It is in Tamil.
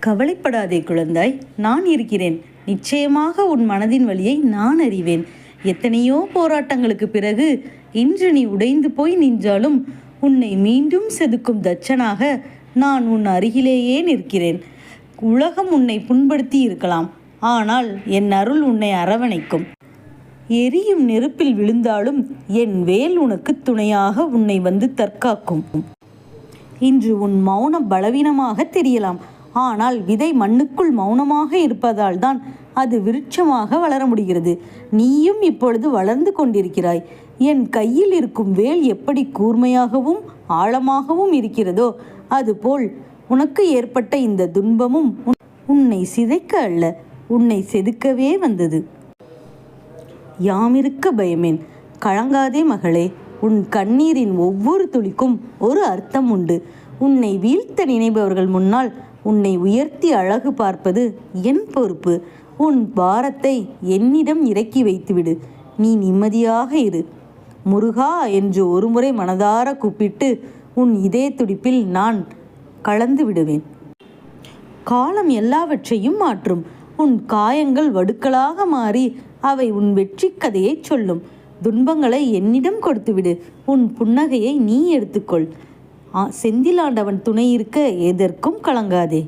கவலைப்படாதே குழந்தாய், நான் இருக்கிறேன். நிச்சயமாக உன் மனதின் வலியை நான் அறிவேன். எத்தனையோ போராட்டங்களுக்கு பிறகு இன்று நீ உடைந்து போய் நின்றாலும் உன்னை மீண்டும் செதுக்கும் தச்சனாக நான் உன் அருகிலேயே நிற்கிறேன். உலகம் உன்னை புண்படுத்தி இருக்கலாம், ஆனால் என் அருள் உன்னை அரவணைக்கும். எரியும் நெருப்பில் விழுந்தாலும் என் வேல் உனக்கு துணையாக உன்னை வந்து தற்காக்கும். இன்று உன் மௌனம் பலவீனமாக தெரியலாம், ஆனால் விதை மண்ணுக்குள் மௌனமாக இருப்பதால் தான் அது விருட்சமாக வளர முடிகிறது. நீயும் இப்பொழுது வளர்ந்து கொண்டிருக்கிறாய். என் கையில் இருக்கும் வேல் எப்படி கூர்மையாகவும் ஆழமாகவும் இருக்கிறதோ அதுபோல் உனக்கு ஏற்பட்ட இந்த துன்பமும் உன்னை சிதைக்க அல்ல, உன்னை செதுக்கவே வந்தது. யாமிருக்க பயமேன், கலங்காதே மகளே. உன் கண்ணீரின் ஒவ்வொரு துளிக்கும் ஒரு அர்த்தம் உண்டு. உன்னை வீழ்த்த நினைப்பவர்கள் முன்னால் உன்னை உயர்த்தி அழகு பார்ப்பது என் பொறுப்பு. உன் பாரத்தை என்னிடம் இறக்கி வைத்துவிடு. நீ நிம்மதியாக இரு. முருகா என்று ஒருமுறை மனதார கூப்பிட்டு உன் இதய துடிப்பில் நான் கலந்து விடுவேன். காலம் எல்லாவற்றையும் மாற்றும். உன் காயங்கள் வடுக்களாக மாறி அவை உன் வெற்றி கதையை சொல்லும். துன்பங்களை என்னிடம் கொடுத்துவிடு. உன் புன்னகையை நீ எடுத்துக்கொள். செந்திலாண்டவன் துணை இருக்க எதற்கும் கலங்காதே.